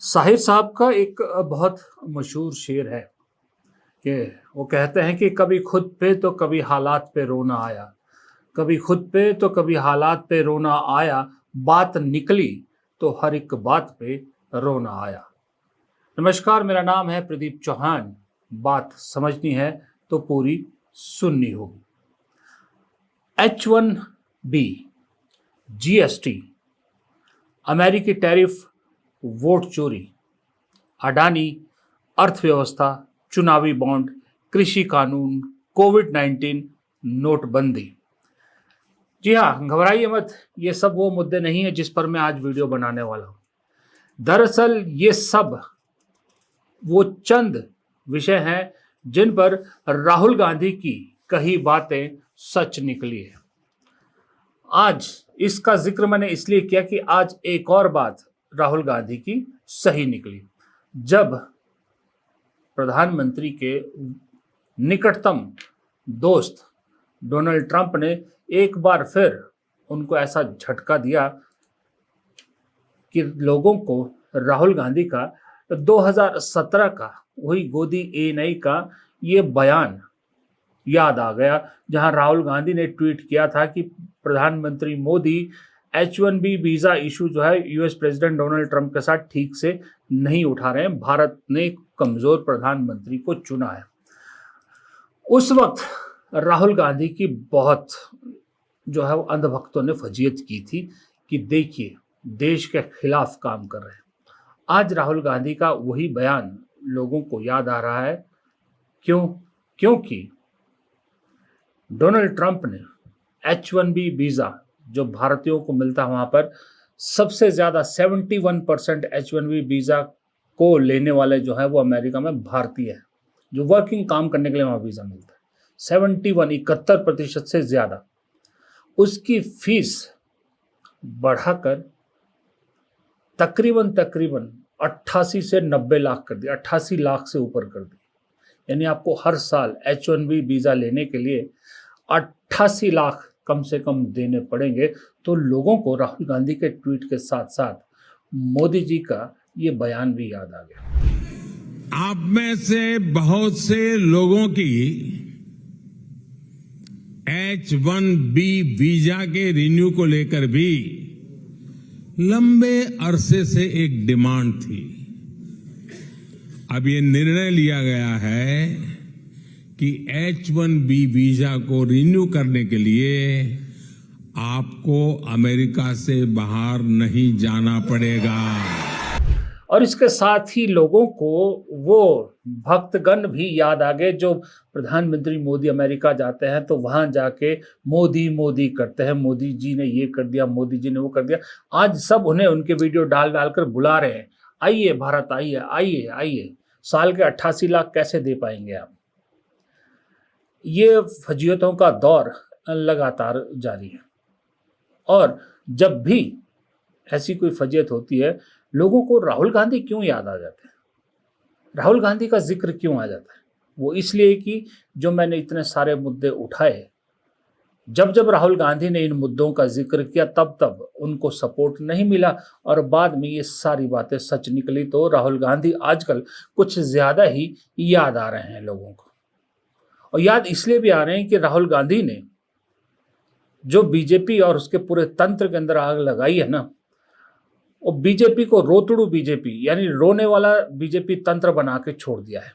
साहिर साहब का एक बहुत मशहूर शेर है कि वो कहते हैं कि कभी खुद पे तो कभी हालात पे रोना आया, कभी खुद पे तो कभी हालात पे रोना आया, बात निकली तो हर एक बात पे रोना आया। नमस्कार, मेरा नाम है प्रदीप चौहान। बात समझनी है तो पूरी सुननी होगी। H1B, GST, अमेरिकी टैरिफ, वोट चोरी, अडानी, अर्थव्यवस्था, चुनावी बॉन्ड, कृषि कानून, कोविड-19, नोटबंदी। जी हाँ, घबराइए मत, ये सब वो मुद्दे नहीं है जिस पर मैं आज वीडियो बनाने वाला हूँ। दरअसल ये सब वो चंद विषय हैं जिन पर राहुल गांधी की कही बातें सच निकली है। आज इसका जिक्र मैंने इसलिए किया कि आज एक और बात राहुल गांधी की सही निकली। जब प्रधानमंत्री के निकटतम दोस्त डोनाल्ड ट्रंप ने एक बार फिर उनको ऐसा झटका दिया कि लोगों को राहुल गांधी का 2017 का वही गोदी ए नई का ये बयान याद आ गया, जहां राहुल गांधी ने ट्वीट किया था कि प्रधानमंत्री मोदी H1B वीजा इशू जो है यूएस प्रेसिडेंट डोनाल्ड ट्रंप के साथ ठीक से नहीं उठा रहे हैं, भारत ने कमजोर प्रधानमंत्री को चुना है। उस वक्त राहुल गांधी की बहुत जो है वो अंधभक्तों ने फजीयत की थी कि देखिए देश के खिलाफ काम कर रहे हैं। आज राहुल गांधी का वही बयान लोगों को याद आ रहा है। क्योंकि डोनाल्ड ट्रंप ने H1B वीजा जो भारतीयों को मिलता है वहां पर सबसे ज्यादा 71% H1B वीजा को लेने वाले जो है वो अमेरिका में भारतीय है, जो वर्किंग काम करने के लिए वहां वीजा मिलता है। 71% से ज्यादा उसकी फीस बढ़ाकर तकरीबन 88 से 90 लाख कर दी, 88 लाख से ऊपर कर दी। यानी आपको हर साल H1B वीजा लेने के लिए 88 लाख कम से कम देने पड़ेंगे। तो लोगों को राहुल गांधी के ट्वीट के साथ साथ मोदी जी का ये बयान भी याद आ गया। आप में से बहुत से लोगों की H1B वीजा के रिन्यू को लेकर भी लंबे अरसे से एक डिमांड थी। अब ये निर्णय लिया गया है कि H1B वीजा को रिन्यू करने के लिए आपको अमेरिका से बाहर नहीं जाना पड़ेगा। और इसके साथ ही लोगों को वो भक्तगण भी याद आ गए जो प्रधानमंत्री मोदी अमेरिका जाते हैं तो वहां जाके मोदी मोदी करते हैं, मोदी जी ने ये कर दिया, मोदी जी ने वो कर दिया। आज सब उन्हें उनके वीडियो डाल डालकर बुला रहे हैं, आइए भारत, आइए आइए आइए। साल के 88 लाख कैसे दे पाएंगे आप? ये फजीयतों का दौर लगातार जारी है और जब भी ऐसी कोई फजीयत होती है लोगों को राहुल गांधी क्यों याद आ जाते हैं, राहुल गांधी का जिक्र क्यों आ जाता है? वो इसलिए कि जो मैंने इतने सारे मुद्दे उठाए, जब जब राहुल गांधी ने इन मुद्दों का जिक्र किया तब तब उनको सपोर्ट नहीं मिला और बाद में ये सारी बातें सच निकली। तो राहुल गांधी आजकल कुछ ज्यादा ही याद आ रहे हैं लोगों को, और याद इसलिए भी आ रहे हैं कि राहुल गांधी ने जो बीजेपी और उसके पूरे तंत्र के अंदर आग लगाई है ना, वो बीजेपी को रोतड़ू बीजेपी यानी रोने वाला बीजेपी तंत्र बना के छोड़ दिया है।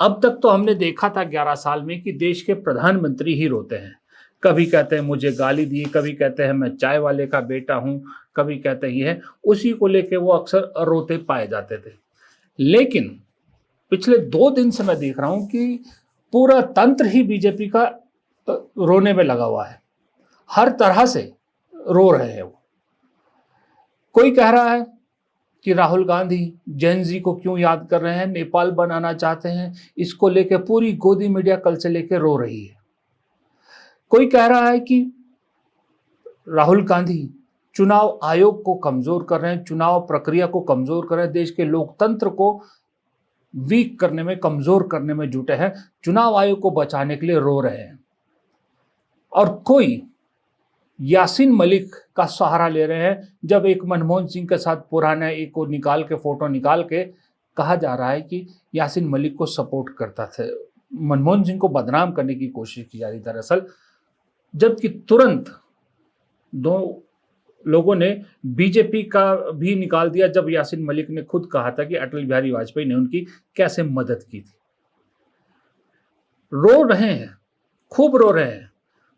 अब तक तो हमने देखा था 11 साल में कि देश के प्रधानमंत्री ही रोते हैं। कभी कहते हैं मुझे गाली दी, कभी कहते हैं मैं चाय वाले का बेटा हूं, कभी कहते हैं ये है, उसी को लेके वो अक्सर रोते पाए जाते थे। लेकिन पिछले 2 दिन से मैं देख रहा हूं कि पूरा तंत्र ही बीजेपी का रोने में लगा हुआ है, हर तरह से रो रहे हैं वो। कोई कह रहा है कि राहुल गांधी जैन जी को क्यों याद कर रहे हैं, नेपाल बनाना चाहते हैं, इसको लेके पूरी गोदी मीडिया कल से लेके रो रही है। कोई कह रहा है कि राहुल गांधी चुनाव आयोग को कमजोर कर रहे हैं, चुनाव प्रक्रिया को कमजोर कर रहे हैं, देश के लोकतंत्र को वीक करने में, कमजोर करने में जुटे हैं, चुनाव आयोग को बचाने के लिए रो रहे हैं। और कोई यासीन मलिक का सहारा ले रहे हैं, जब एक मनमोहन सिंह के साथ पुराना एक को निकाल के फोटो निकाल के कहा जा रहा है कि यासीन मलिक को सपोर्ट करता था, मनमोहन सिंह को बदनाम करने की कोशिश की जा रही दरअसल। जबकि तुरंत दो लोगों ने बीजेपी का भी निकाल दिया, जब यासीन मलिक ने खुद कहा था कि अटल बिहारी वाजपेयी ने उनकी कैसे मदद की थी। रो रहे हैं, खूब रो रहे हैं,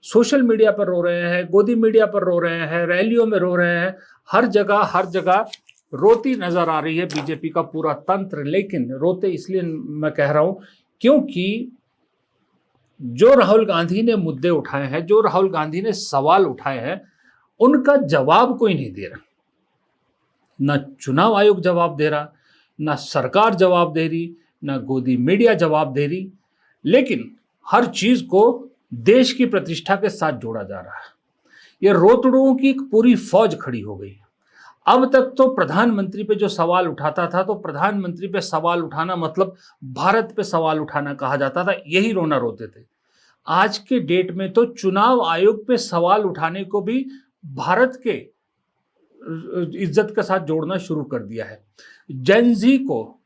सोशल मीडिया पर रो रहे हैं, गोदी मीडिया पर रो रहे हैं, रैलियों में रो रहे हैं, हर जगह रोती नजर आ रही है बीजेपी का पूरा तंत्र। लेकिन रोते इसलिए मैं कह रहा हूं क्योंकि जो राहुल गांधी ने मुद्दे उठाए हैं, जो राहुल गांधी ने सवाल उठाए हैं, उनका जवाब कोई नहीं दे रहा। ना चुनाव आयोग जवाब दे रहा, ना सरकार जवाब दे रही, ना गोदी मीडिया जवाब दे रही, लेकिन हर चीज को देश की प्रतिष्ठा के साथ जोड़ा जा रहा है। ये रोतड़ुओं की एक पूरी फौज खड़ी हो गई। अब तक तो प्रधानमंत्री पे जो सवाल उठाता था, तो प्रधानमंत्री पे सवाल उठाना मतलब भारत पे सवाल उठाना कहा जाता था, यही रोना रोते थे। आज के डेट में तो चुनाव आयोग पे सवाल उठाने को भी भारत के इज्जत के साथ जोड़ना शुरू कर दिया है। जेनजी को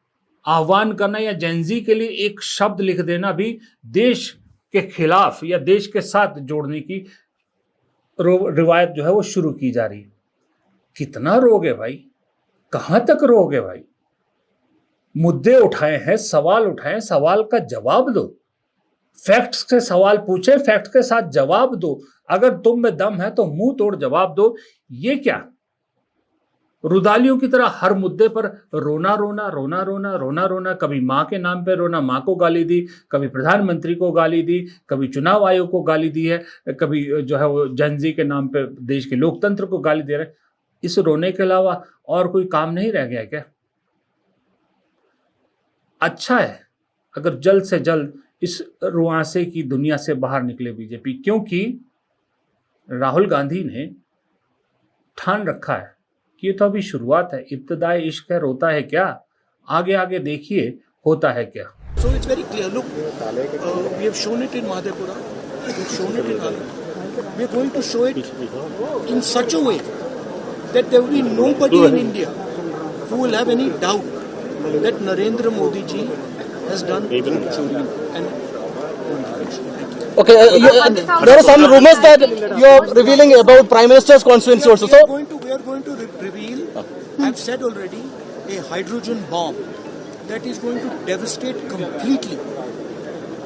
आह्वान करना या जेनजी के लिए एक शब्द लिख देना भी देश के खिलाफ या देश के साथ जोड़ने की रिवायत जो है वो शुरू की जा रही है। कितना रोगे भाई, कहां तक रोगे भाई? मुद्दे उठाए हैं, सवाल उठाए, सवाल का जवाब दो। फैक्ट्स से सवाल पूछे, फैक्ट के साथ जवाब दो। अगर तुम में दम है तो मुंह तोड़ जवाब दो। ये क्या रुदालियों की तरह हर मुद्दे पर रोना रोना रोना रोना रोना रोना, कभी मां के नाम पे रोना, मां को गाली दी, कभी प्रधानमंत्री को गाली दी, कभी चुनाव आयोग को गाली दी है, कभी जो है वो जेनजी के नाम पे देश के लोकतंत्र को गाली दे रहे। इस रोने के अलावा और कोई काम नहीं रह गया क्या? अच्छा है अगर जल्द से जल्द इस रुआंसे की दुनिया से बाहर निकले बीजेपी, क्योंकि राहुल गांधी ने ठान रखा है कि ये तो अभी शुरुआत है, इब्तिदाए इश्क है, रोता है क्या, आगे आगे देखिए होता है क्या। So it's very clear. Look, we have shown it in Madhepura. We have shown it in Alipur. We are going to show it in such a way that there will be nobody in India who will have any doubt that Narendra Modi ji has done chori and okay, there are some rumors that you are revealing about Prime Minister's constituency also. So we are going to reveal, I've said already, a hydrogen bomb that is going to devastate completely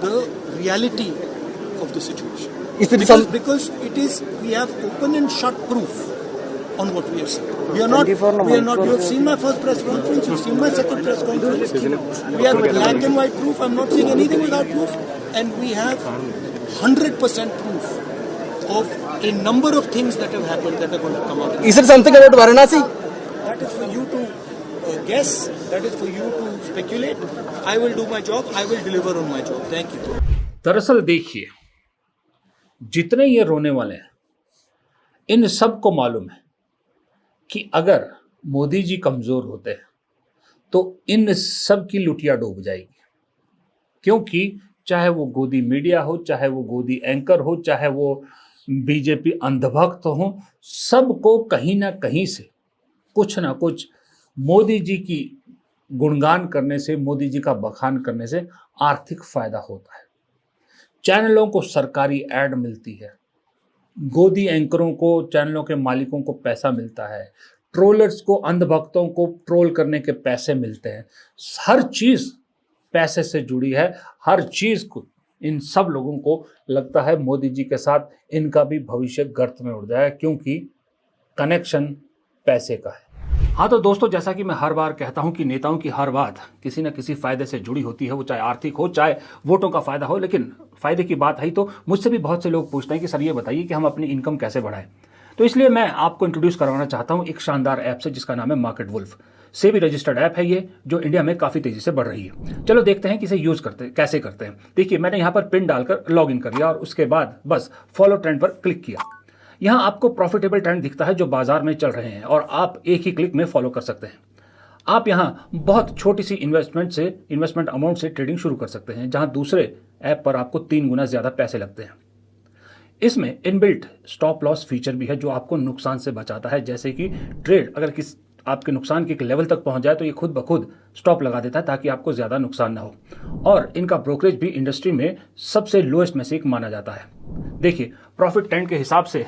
the reality of the situation. Because it is, we have open and shut proof on what we have said. We are not, you have seen my first press conference, you've seen my second press conference. We have black and white proof, I'm not saying anything without proof. And we have 100% proof of a number of things that have happened that are going to come out. Is it something about Varanasi? That is for you to guess, that is for you to speculate. I will do my job, I will deliver on my job. Thank you. दरअसल देखिए, जितने ये रोने वाले हैं, इन सबको मालूम है कि अगर मोदी जी कमजोर होते हैं तो इन सब की लुटिया डूब जाएगी। क्योंकि चाहे वो गोदी मीडिया हो, चाहे वो गोदी एंकर हो, चाहे वो बीजेपी अंधभक्त हो, सबको कहीं ना कहीं से कुछ ना कुछ मोदी जी की गुणगान करने से, मोदी जी का बखान करने से आर्थिक फायदा होता है। चैनलों को सरकारी ऐड मिलती है, गोदी एंकरों को, चैनलों के मालिकों को पैसा मिलता है, ट्रोलर्स को, अंधभक्तों को ट्रोल करने के पैसे मिलते हैं। हर चीज पैसे से जुड़ी है, हर चीज को इन सब लोगों को लगता है मोदी जी के साथ इनका भी भविष्य गर्त में उड़ जाए, क्योंकि कनेक्शन पैसे का है। हाँ तो दोस्तों, जैसा कि मैं हर बार कहता हूं कि नेताओं की हर बात किसी न किसी फायदे से जुड़ी होती है, वो चाहे आर्थिक हो, चाहे वोटों का फायदा हो। लेकिन फायदे की बात है तो मुझसे भी बहुत से लोग पूछते हैं कि सर ये बताइए कि हम अपनी इनकम कैसे बढ़ाएं। तो इसलिए मैं आपको इंट्रोड्यूस करवाना चाहता हूं एक शानदार ऐप से जिसका नाम है market wolf. SEBI registered app है ये, जो इंडिया में काफी तेजी से बढ़ रही है। चलो देखते हैं कि इसे यूज कैसे करते हैं। देखिए, मैंने यहाँ पर पिन डालकर लॉग इन कर लिया और उसके बाद बस फॉलो ट्रेंड पर क्लिक किया। यहाँ आपको प्रॉफिटेबल ट्रेंड दिखता है जो बाजार में चल रहे हैं और आप एक ही क्लिक में फॉलो कर सकते हैं। आप यहाँ बहुत छोटी सी इन्वेस्टमेंट अमाउंट से ट्रेडिंग शुरू कर सकते हैं, जहाँ दूसरे ऐप पर आपको 3 गुना ज्यादा पैसे लगते हैं। इसमें इनबिल्ट स्टॉप लॉस फीचर भी है जो आपको नुकसान से बचाता है, जैसे कि ट्रेड अगर किस आपके नुकसान के एक लेवल तक पहुंच जाए तो ये खुद ब खुद स्टॉप लगा देता है ताकि आपको ज़्यादा नुकसान ना हो। और इनका ब्रोकरेज भी इंडस्ट्री में सबसे लोएस्ट में से एक माना जाता है। देखिए प्रॉफिट ट्रेंड के हिसाब से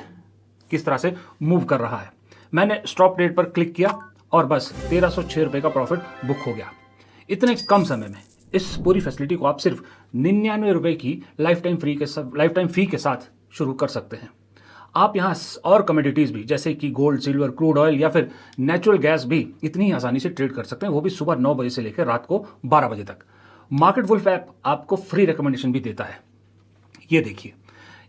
किस तरह से मूव कर रहा है। मैंने स्टॉप ट्रेड पर क्लिक किया और बस 1306 रुपये का प्रॉफिट बुक हो गया। इतने कम समय में इस पूरी फैसिलिटी को आप सिर्फ 99 रुपये की लाइफ टाइम फी के साथ शुरू कर सकते हैं। आप यहाँ और कमोडिटीज़ भी जैसे कि गोल्ड, सिल्वर, क्रूड ऑयल या फिर नेचुरल गैस भी इतनी ही आसानी से ट्रेड कर सकते हैं, वो भी सुबह 9 बजे से लेकर रात को 12 बजे तक। मार्केट वुल्फ ऐप आपको फ्री रिकमेंडेशन भी देता है। ये देखिए,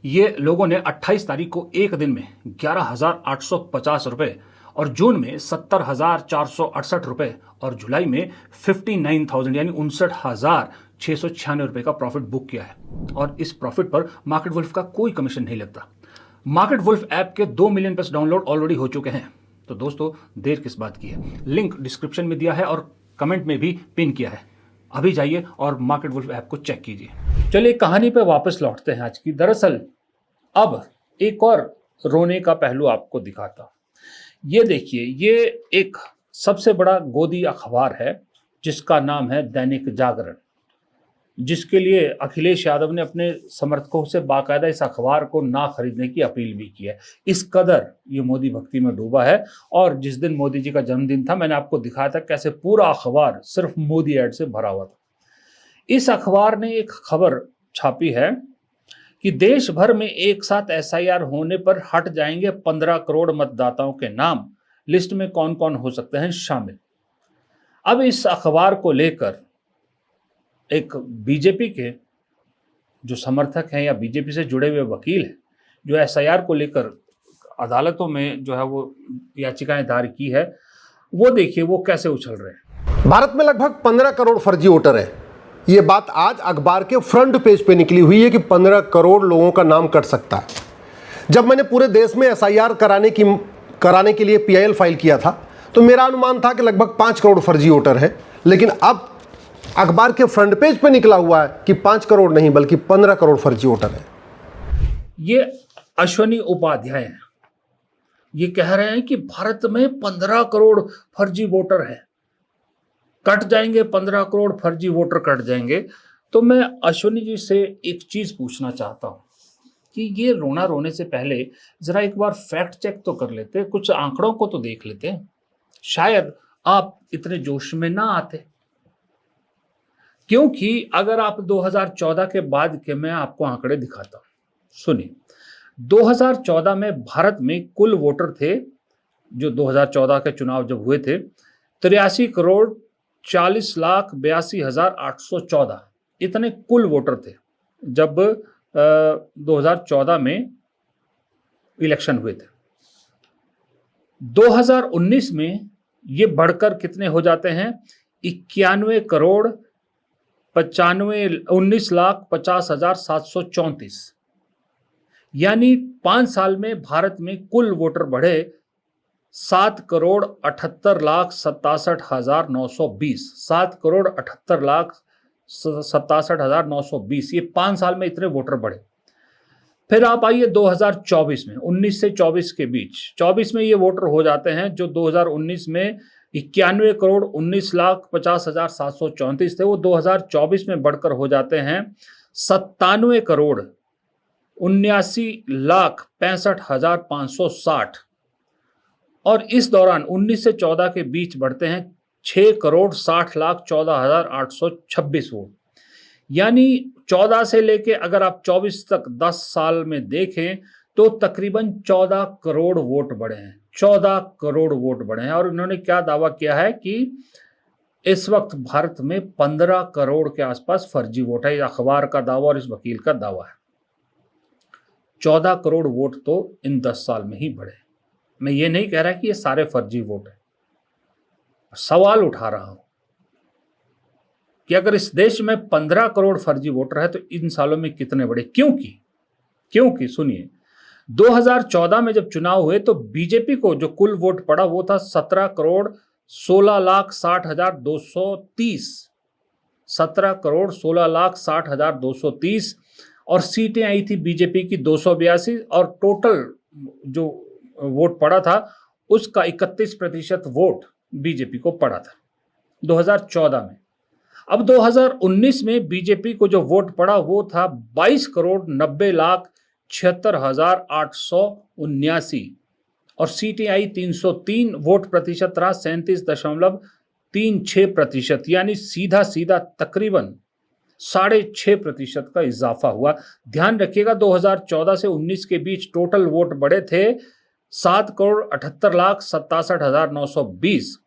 ये लोगों ने 28 तारीख को एक दिन में 11,850 रुपये और जून में 70,468 रुपये और जुलाई में 59,000 यानी 59,696 रुपये का प्रॉफिट बुक किया है। और इस प्रॉफिट पर मार्केट वुल्फ का कोई कमीशन नहीं लगता। मार्केट वुल्फ ऐप के 2 मिलियन प्लस डाउनलोड ऑलरेडी हो चुके हैं। तो दोस्तों देर किस बात की है, लिंक डिस्क्रिप्शन में दिया है और कमेंट में भी पिन किया है। अभी जाइए और मार्केट वुल्फ ऐप को चेक कीजिए। चलिए कहानी पे वापस लौटते हैं आज की। दरअसल अब एक और रोने का पहलू आपको दिखाता हूं। ये देखिए, ये एक सबसे बड़ा गोदी अखबार है जिसका नाम है दैनिक जागरण, जिसके लिए अखिलेश यादव ने अपने समर्थकों से बाकायदा इस अखबार को ना खरीदने की अपील भी की है। इस कदर ये मोदी भक्ति में डूबा है। और जिस दिन मोदी जी का जन्मदिन था मैंने आपको दिखाया था कैसे पूरा अखबार सिर्फ मोदी ऐड से भरा हुआ था। इस अखबार ने एक खबर छापी है कि देश भर में एक साथ एसआईआर होने पर हट जाएंगे 15 करोड़ मतदाताओं के नाम। लिस्ट में कौन कौन हो सकते हैं शामिल। अब इस अखबार को लेकर एक बीजेपी के जो समर्थक हैं या बीजेपी से जुड़े हुए वकील हैं जो एसआईआर को लेकर अदालतों में जो है वो याचिकाएं दायर की है, वो देखिए वो कैसे उछल रहे हैं। भारत में लगभग 15 करोड़ फर्जी वोटर हैं। ये बात आज अखबार के फ्रंट पेज पे निकली हुई है कि 15 करोड़ लोगों का नाम कट सकता है। जब मैंने पूरे देश में एसआईआर कराने के लिए पीआईएल फाइल किया था तो मेरा अनुमान था कि लगभग 5 करोड़ फर्जी वोटर हैं, लेकिन अब अखबार के फ्रंट पेज पे निकला हुआ है कि 5 करोड़ नहीं बल्कि 15 करोड़ फर्जी वोटर हैं। ये अश्वनी उपाध्याय हैं। ये कह रहे हैं कि भारत में 15 करोड़ फर्जी वोटर हैं, कट जाएंगे 15 करोड़ फर्जी वोटर कट जाएंगे। तो मैं अश्वनी जी से एक चीज पूछना चाहता हूं कि ये रोना रोने से पहले जरा एक बार फैक्ट चेक तो कर लेते, कुछ आंकड़ों को तो देख लेते, शायद आप इतने जोश में ना आते। क्योंकि अगर आप 2014 के बाद के मैं आपको आंकड़े दिखाता हूं, सुनिए। 2014 में भारत में कुल वोटर थे, जो 2014 के चुनाव जब हुए थे, 83 करोड़ 40,82,814 इतने कुल वोटर थे जब 2014 में इलेक्शन हुए थे। 2019 में ये बढ़कर कितने हो जाते हैं, 91 करोड़ 19,50,734। यानी 5 साल में भारत में कुल वोटर बढ़े 7 करोड़ 78,67,920। 7 करोड़ 78,67,920, ये 5 साल में इतने वोटर बढ़े। फिर आप आइए 2024 में, 19 से 24 के बीच। 24 में ये वोटर हो जाते हैं जो 2019 में 91 करोड़ 19,50,734 थे, वो 2024 में बढ़कर हो जाते हैं 97 करोड़ 79,65,560। और इस दौरान 19 से 14 के बीच बढ़ते हैं 6 करोड़ 60,14,826 वोट। यानी 14 से लेके अगर आप 24 तक 10 साल में देखें तो तकरीबन 14 करोड़ वोट बढ़े हैं। 14 करोड़ वोट बढ़े हैं। और इन्होंने क्या दावा किया है कि इस वक्त भारत में 15 करोड़ के आसपास फर्जी वोट है। अखबार का दावा और इस वकील का दावा है। 14 करोड़ वोट तो इन 10 साल में ही बढ़े। मैं ये नहीं कह रहा कि ये सारे फर्जी वोट हैं। सवाल उठा रहा हूं कि अगर इस देश में 15 करोड़ फर्जी वोटर है तो इन सालों में कितने बढ़े। क्योंकि सुनिए, 2014 में जब चुनाव हुए तो बीजेपी को जो कुल वोट पड़ा वो था 17 करोड़ 16,60,230। 17 करोड़ 16,60,230। और सीटें आई थी बीजेपी की 282 और टोटल जो वोट पड़ा था उसका 31% वोट बीजेपी को पड़ा था 2014 में। अब 2019 में बीजेपी को जो वोट पड़ा वो था 22,90,76,879 और सीटें आई 303, वोट प्रतिशत रहा 37.36%, यानी सीधा सीधा तकरीबन 6.5% का इजाफा हुआ। ध्यान रखिएगा 2014 से 19 के बीच टोटल वोट बढ़े थे 7,78,67,920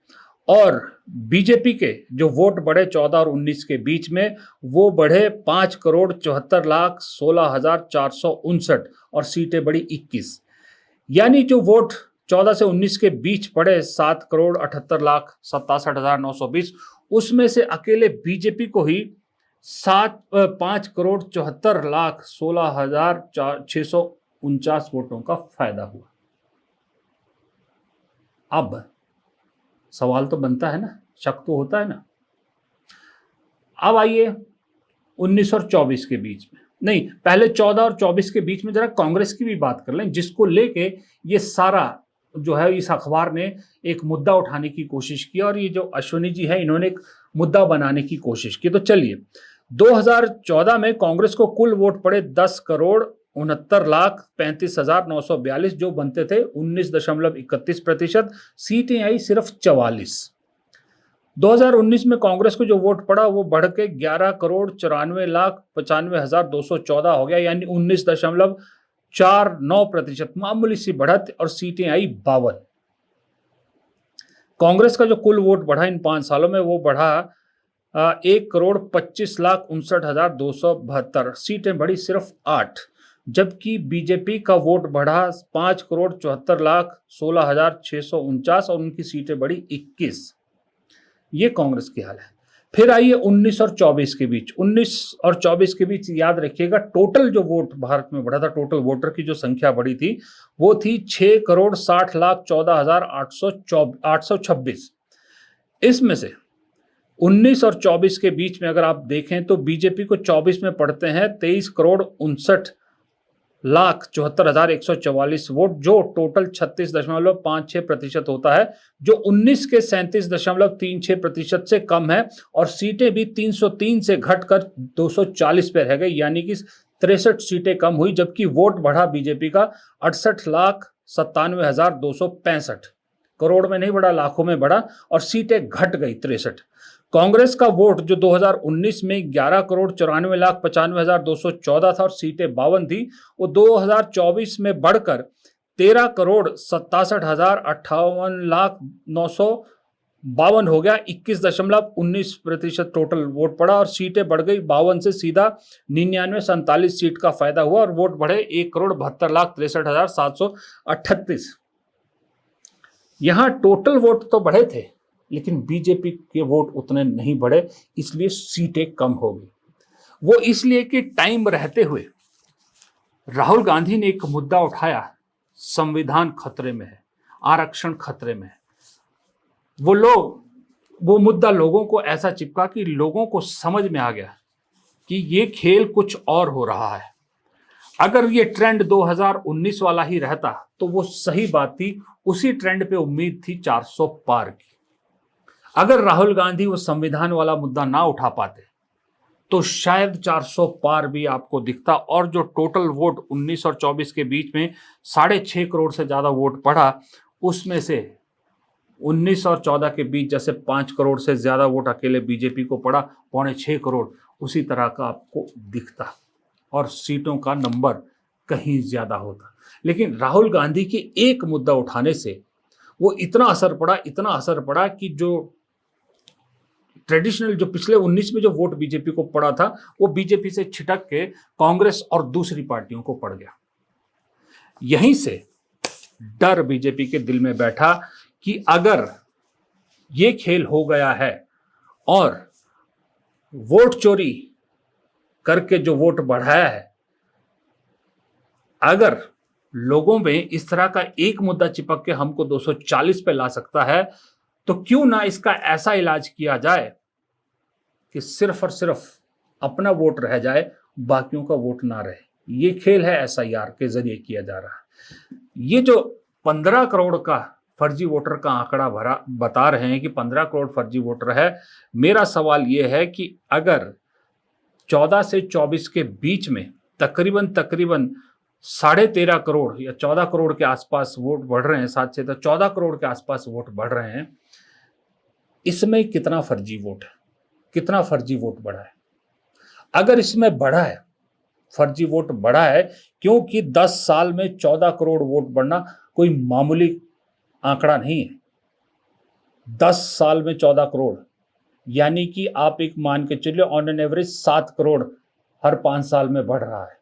और बीजेपी के जो वोट बढ़े 14 और 19 के बीच में वो बढ़े 5,74,16,459 और सीटें बढ़ी 21। यानी जो वोट 14 से 19 के बीच पड़े 7,78,67,920 उसमें से अकेले बीजेपी को ही 5,74,16,649 वोटों का फायदा हुआ। अब सवाल तो बनता है ना, शक तो होता है ना। अब आइए 19 और 24 के बीच में, नहीं पहले 14 और 24 के बीच में जरा कांग्रेस की भी बात कर लें, जिसको लेके ये सारा जो है इस अखबार ने एक मुद्दा उठाने की कोशिश की और ये जो अश्विनी जी है इन्होंने एक मुद्दा बनाने की कोशिश की। तो चलिए 2014 में कांग्रेस को कुल वोट पड़े 10,69,35,942 जो बनते थे 19.31%, सीटें आई सिर्फ 44। 2019 में कांग्रेस को जो वोट पड़ा वो बढ़ के 11,94,95,214 हो गया, यानी 19.49%, मामूली सी बढ़त और सीटें आई 52। कांग्रेस का जो कुल वोट बढ़ा इन 5 सालों में वो बढ़ा 1,25,59,272, सीटें बढ़ी सिर्फ 8, जबकि बीजेपी का वोट बढ़ा 5,74,16,649 और उनकी सीटें बढ़ी 21। ये कांग्रेस की हाल है। फिर आइए 19 और 24 के बीच। 19 और 24 के बीच याद रखिएगा टोटल जो वोट भारत में बढ़ा था, टोटल वोटर की जो संख्या बढ़ी थी वो थी 6,60,14,826। इसमें से 19 और 24 के बीच में अगर आप देखें तो बीजेपी को 24 में पड़ते हैं 23,59,74,144 वोट, जो टोटल 36.56% होता है, जो 19 के 37.36% से कम है और सीटें भी 303 से घटकर 240 पे रह गई, यानी कि 63 सीटें कम हुई, जबकि वोट बढ़ा बीजेपी का 68,97,265, करोड़ में नहीं बढ़ा, लाखों में बढ़ा और सीटें घट गई 63। कांग्रेस का वोट जो 2019 में 11,94,95,214 था और सीटें 52 थी, वो 2024 में बढ़कर 13,67,58,952 हो गया, 21.19% टोटल वोट पड़ा और सीटें बढ़ गई 52 से सीधा 99-47 सीट का फायदा हुआ और वोट बढ़े 1,72,63,738। यहां टोटल वोट तो बढ़े थे लेकिन बीजेपी के वोट उतने नहीं बढ़े, इसलिए सीटें कम हो गई। वो इसलिए कि टाइम रहते हुए राहुल गांधी ने एक मुद्दा उठाया, संविधान खतरे में है, आरक्षण खतरे में है। वो मुद्दा लोगों को ऐसा चिपका कि लोगों को समझ में आ गया कि ये खेल कुछ और हो रहा है। अगर ये ट्रेंड 2019 वाला ही रहता तो वो सही बात थी, उसी ट्रेंड पे उम्मीद थी 400 पार की। अगर राहुल गांधी वो संविधान वाला मुद्दा ना उठा पाते तो शायद 400 पार भी आपको दिखता और जो टोटल वोट 19 और 24 के बीच में 6.5 करोड़ से ज्यादा वोट पड़ा, उसमें से 19 और 14 के बीच जैसे 5 करोड़ से ज्यादा वोट अकेले बीजेपी को पड़ा, 5.25 करोड़, उसी तरह का आपको दिखता और सीटों का नंबर कहीं ज्यादा होता। लेकिन राहुल गांधी के एक मुद्दा उठाने से वो इतना असर पड़ा कि जो ट्रेडिशनल जो पिछले 19 में जो वोट बीजेपी को पड़ा था वो बीजेपी से छिटक के कांग्रेस और दूसरी पार्टियों को पड़ गया। यहीं से डर बीजेपी के दिल में बैठा कि अगर ये खेल हो गया है और वोट चोरी करके जो वोट बढ़ाया है, अगर लोगों में इस तरह का एक मुद्दा चिपक के हमको 240 पे ला सकता है, तो क्यों ना इसका ऐसा इलाज किया जाए कि सिर्फ और सिर्फ अपना वोट रह जाए बाकियों का वोट ना रहे। ये खेल है एसआईआर के जरिए किया जा रहा है। ये जो 15 करोड़ का फर्जी वोटर का आंकड़ा भरा बता रहे हैं कि 15 करोड़ फर्जी वोटर है, मेरा सवाल ये है कि अगर 14 से 24 के बीच में तकरीबन 13.5 करोड़ या 14 करोड़ के आसपास वोट बढ़ रहे हैं, 7 से 14 करोड़ के आसपास वोट बढ़ रहे हैं, इसमें कितना फर्जी वोट है, कितना फर्जी वोट बढ़ा है? अगर इसमें बढ़ा है, फर्जी वोट बढ़ा है, क्योंकि 10 साल में 14 करोड़ वोट बढ़ना कोई मामूली आंकड़ा नहीं है। 10 साल में 14 करोड़ यानी कि आप एक मान के चलिए ऑन एन एवरेज 7 करोड़ हर 5 साल में बढ़ रहा है।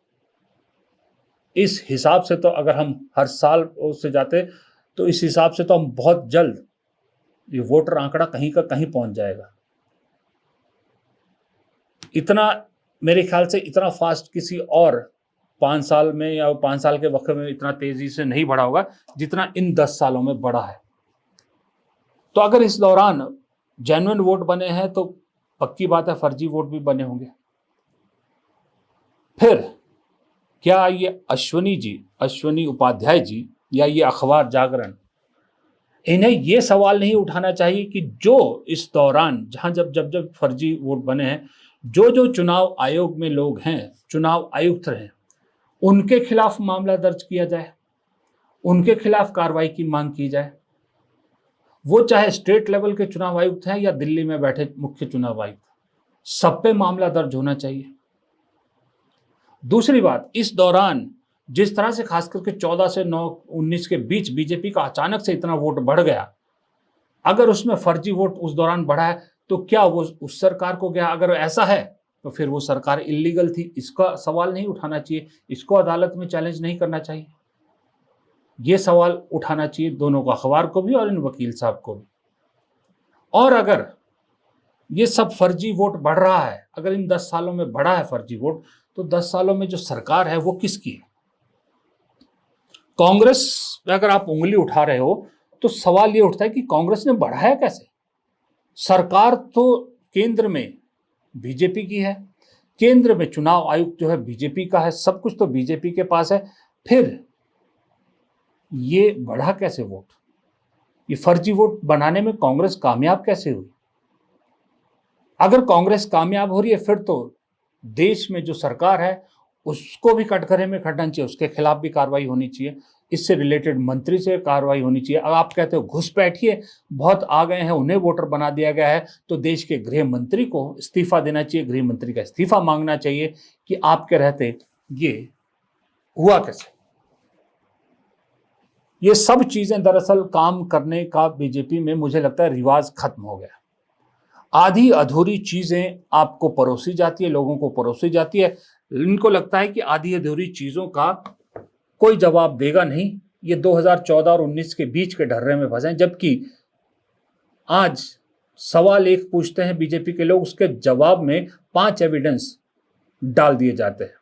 इस हिसाब से तो अगर हम हर साल उससे जाते तो इस हिसाब से तो हम बहुत जल्द ये वोटर आंकड़ा कहीं का कहीं पहुंच जाएगा। इतना मेरे ख्याल से इतना फास्ट किसी और 5 साल में या 5 साल के वक्त में इतना तेजी से नहीं बढ़ा होगा जितना इन 10 सालों में बढ़ा है। तो अगर इस दौरान जेन्युइन वोट बने हैं तो पक्की बात है फर्जी वोट भी बने होंगे। फिर क्या ये अश्वनी उपाध्याय जी या ये अखबार जागरण, इन्हें ये सवाल नहीं उठाना चाहिए कि जो इस दौरान जहां जब फर्जी वोट बने हैं, जो चुनाव आयोग में लोग हैं, चुनाव आयुक्त हैं, उनके खिलाफ मामला दर्ज किया जाए, उनके खिलाफ कार्रवाई की मांग की जाए। वो चाहे स्टेट लेवल के चुनाव आयुक्त हैं या दिल्ली में बैठे मुख्य चुनाव आयुक्त, सब पे मामला दर्ज होना चाहिए। दूसरी बात, इस दौरान जिस तरह से खास करके 14 से 19 के बीच बीजेपी का अचानक से इतना वोट बढ़ गया, अगर उसमें फर्जी वोट उस दौरान बढ़ा है तो क्या वो उस सरकार को गया? अगर ऐसा है तो फिर वो सरकार इलीगल थी, इसका सवाल नहीं उठाना चाहिए, इसको अदालत में चैलेंज नहीं करना चाहिए। ये सवाल उठाना चाहिए दोनों को, अखबार को भी और इन वकील साहब को भी। और अगर ये सब फर्जी वोट बढ़ रहा है, अगर इन 10 सालों में बढ़ा है फर्जी वोट, तो 10 सालों में जो सरकार है वो किसकी है? कांग्रेस पे अगर आप उंगली उठा रहे हो तो सवाल ये उठता है कि कांग्रेस ने बढ़ाया कैसे? सरकार तो केंद्र में बीजेपी की है, केंद्र में चुनाव आयुक्त जो है बीजेपी का है, सब कुछ तो बीजेपी के पास है, फिर ये बढ़ा कैसे वोट? ये फर्जी वोट बनाने में कांग्रेस कामयाब कैसे हुई? अगर कांग्रेस कामयाब हो रही है फिर तो देश में जो सरकार है उसको भी कटघरे में खटना चाहिए, उसके खिलाफ भी कार्रवाई होनी चाहिए, इससे रिलेटेड मंत्री से कार्रवाई होनी चाहिए। अब आप कहते हो घुसपैठिए बहुत आ गए हैं, उन्हें वोटर बना दिया गया है, तो देश के गृह मंत्री को इस्तीफा देना चाहिए, गृह मंत्री का इस्तीफा मांगना चाहिए कि आपके रहते ये हुआ कैसे। ये सब चीजें दरअसल काम करने का बीजेपी में मुझे लगता है रिवाज खत्म हो गया। आधी अधूरी चीजें आपको परोसी जाती है, लोगों को परोसी जाती है, इनको लगता है कि आधी अधूरी चीजों का कोई जवाब देगा नहीं, ये 2014 और 19 के बीच के ढर्रे में फंसे हैं। जबकि आज सवाल एक पूछते हैं बीजेपी के लोग, उसके जवाब में 5 एविडेंस डाल दिए जाते हैं।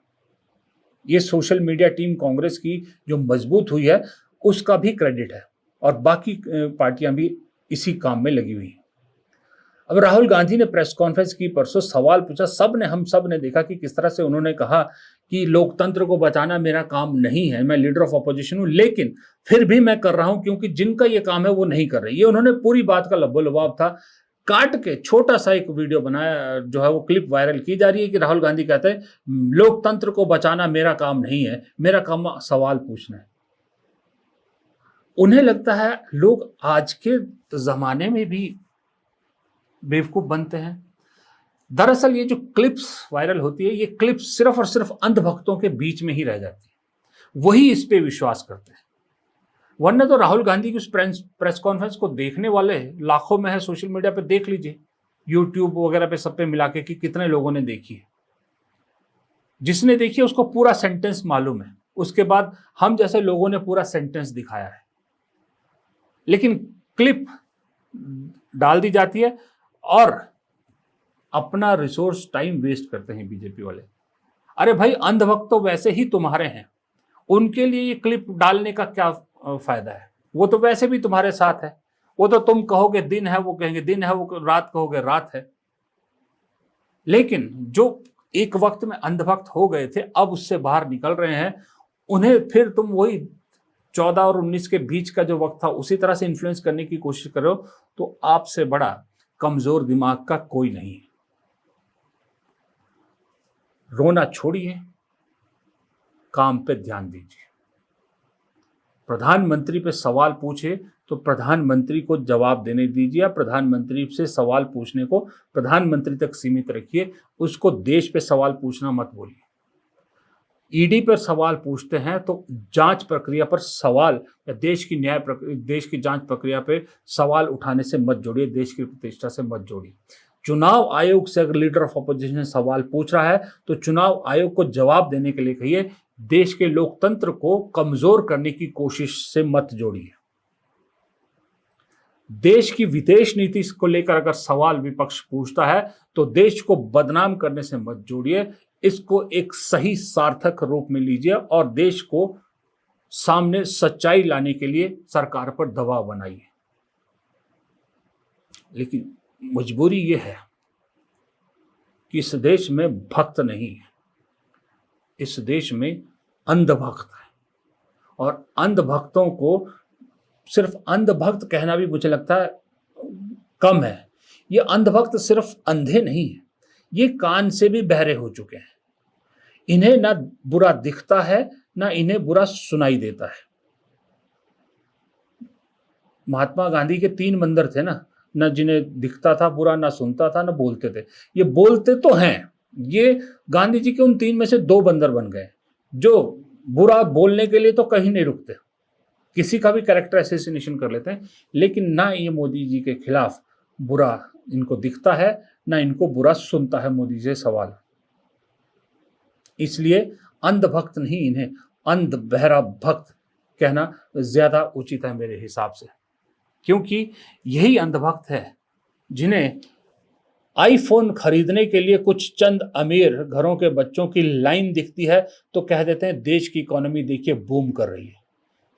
ये सोशल मीडिया टीम कांग्रेस की जो मजबूत हुई है उसका भी क्रेडिट है, और बाकी पार्टियां भी इसी काम में लगी हुई हैं। अब राहुल गांधी ने प्रेस कॉन्फ्रेंस की, परसों सवाल पूछा, हम सब ने देखा कि किस तरह से उन्होंने कहा कि लोकतंत्र को बचाना मेरा काम नहीं है, मैं लीडर ऑफ अपोजिशन हूं, लेकिन फिर भी मैं कर रहा हूं क्योंकि जिनका ये काम है वो नहीं कर रहे। ये उन्होंने पूरी बात का लब्बो-लबाब था काट के छोटा सा एक वीडियो बनाया, जो है वो क्लिप वायरल की जा रही है कि राहुल गांधी कहते हैं लोकतंत्र को बचाना मेरा काम नहीं है, मेरा काम सवाल पूछना है। उन्हें लगता है लोग आज के जमाने में भी बेवकूफ बनते हैं। दरअसल ये जो क्लिप्स वायरल होती है, ये क्लिप्स सिर्फ और सिर्फ अंधभक्तों के बीच में ही रह जाती है, वही इस पे विश्वास करते हैं। वरना तो राहुल गांधी की उस प्रेस कॉन्फ्रेंस को देखने वाले लाखों में है, सोशल मीडिया पे देख लीजिए, यूट्यूब वगैरह पे सब पे मिला के कि कितने लोगों ने देखी है। जिसने देखी है उसको पूरा सेंटेंस मालूम है, उसके बाद हम जैसे लोगों ने पूरा सेंटेंस दिखाया है, लेकिन क्लिप डाल दी जाती है और अपना रिसोर्स टाइम वेस्ट करते हैं बीजेपी वाले। अरे भाई, अंधभक्त तो वैसे ही तुम्हारे हैं, उनके लिए ये क्लिप डालने का क्या फायदा है? वो तो वैसे भी तुम्हारे साथ है, वो तो तुम कहोगे दिन है वो कहेंगे दिन है, वो रात कहोगे रात है। लेकिन जो एक वक्त में अंधभक्त हो गए थे, अब उससे बाहर निकल रहे हैं, उन्हें फिर तुम वही 14 और 19 के बीच का जो वक्त था उसी तरह से इन्फ्लुएंस करने की कोशिश करो, तो आपसे बड़ा कमजोर दिमाग का कोई नहीं है। रोना छोड़िए, काम पे ध्यान दीजिए। प्रधानमंत्री पे सवाल पूछे तो प्रधानमंत्री को जवाब देने दीजिए। प्रधानमंत्री से सवाल पूछने को प्रधानमंत्री तक सीमित रखिए, उसको देश पे सवाल पूछना मत बोलिए। ईडी पर सवाल पूछते हैं तो जांच प्रक्रिया पर सवाल या देश की जांच प्रक्रिया पे सवाल उठाने से मत जोड़िए, देश की प्रतिष्ठा से मत जोड़िए। चुनाव आयोग से अगर लीडर ऑफ ऑपोजिशन सवाल पूछ रहा है तो चुनाव आयोग को जवाब देने के लिए कहिए, देश के लोकतंत्र को कमजोर करने की कोशिश से मत जोड़िए। देश की विदेश नीति को लेकर अगर सवाल विपक्ष पूछता है तो देश को बदनाम करने से मत जोड़िए, इसको एक सही सार्थक रूप में लीजिए और देश को सामने सच्चाई लाने के लिए सरकार पर दबाव बनाइए। लेकिन मजबूरी यह है कि इस देश में भक्त नहीं है, इस देश में अंधभक्त है। और अंधभक्तों को सिर्फ अंधभक्त कहना भी मुझे लगता है कम है। ये अंधभक्त सिर्फ अंधे नहीं है, ये कान से भी बहरे हो चुके हैं। इन्हें ना बुरा दिखता है, ना इन्हें बुरा सुनाई देता है। महात्मा गांधी के 3 मंदिर थे ना जिन्हें दिखता था बुरा, ना सुनता था, ना बोलते थे। ये बोलते तो हैं, ये गांधी जी के उन 3 में से 2 बंदर बन गए, जो बुरा बोलने के लिए तो कहीं नहीं रुकते, किसी का भी कैरेक्टर असैसिनेशन कर लेते हैं। लेकिन ना ये मोदी जी के खिलाफ बुरा इनको दिखता है, ना इनको बुरा सुनता है मोदी जी से सवाल। इसलिए अंधभक्त नहीं, इन्हें अंध बहरा भक्त कहना ज्यादा उचित है मेरे हिसाब से, क्योंकि यही अंधभक्त है जिन्हें आईफोन खरीदने के लिए कुछ चंद अमीर घरों के बच्चों की लाइन दिखती है तो कह देते हैं देश की इकोनॉमी देखिए बूम कर रही है।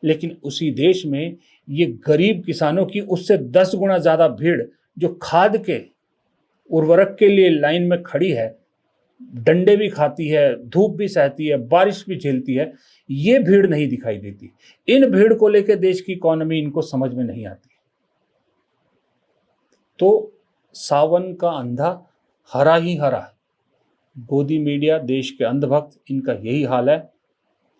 लेकिन उसी देश में ये गरीब किसानों की उससे 10 गुना ज्यादा भीड़ जो खाद के उर्वरक के लिए लाइन में खड़ी है, डंडे भी खाती है, धूप भी सहती है, बारिश भी झेलती है, ये भीड़ नहीं दिखाई देती। इन भीड़ को लेकर देश की इकोनॉमी इनको समझ में नहीं आती। तो सावन का अंधा हरा ही हरा है। गोदी मीडिया, देश के अंधभक्त, इनका यही हाल है।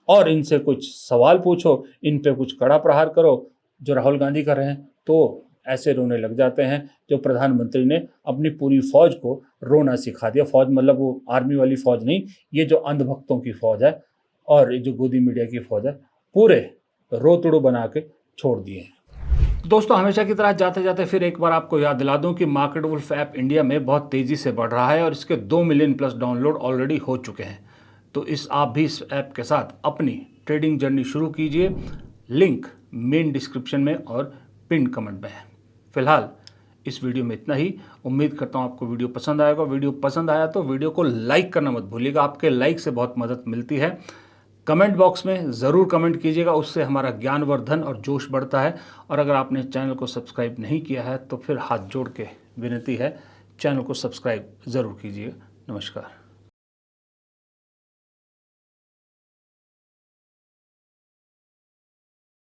और इनसे कुछ सवाल पूछो, इन पे कुछ कड़ा प्रहार करो, जो राहुल गांधी कर रहे हैं, तो ऐसे रोने लग जाते हैं जो प्रधानमंत्री ने अपनी पूरी फौज को रोना सिखा दिया। फौज मतलब वो आर्मी वाली फौज नहीं, ये जो अंधभक्तों की फौज है और ये जो गोदी मीडिया की फौज है, पूरे रोतड़ू बना के छोड़ दिए हैं। दोस्तों, हमेशा की तरह जाते जाते फिर एक बार आपको याद दिला दूं कि मार्केट वुल्फ ऐप इंडिया में बहुत तेज़ी से बढ़ रहा है और इसके 2 मिलियन प्लस डाउनलोड ऑलरेडी हो चुके हैं। तो आप भी इस ऐप के साथ अपनी ट्रेडिंग जर्नी शुरू कीजिए। लिंक मेन डिस्क्रिप्शन में और पिन कमेंट में है। फिलहाल इस वीडियो में इतना ही। उम्मीद करता हूँ आपको वीडियो पसंद आएगा। वीडियो पसंद आया तो वीडियो को लाइक करना मत भूलिएगा, आपके लाइक से बहुत मदद मिलती है। कमेंट बॉक्स में ज़रूर कमेंट कीजिएगा, उससे हमारा ज्ञानवर्धन और जोश बढ़ता है। और अगर आपने चैनल को सब्सक्राइब नहीं किया है तो फिर हाथ जोड़ के विनती है, चैनल को सब्सक्राइब ज़रूर कीजिए। नमस्कार।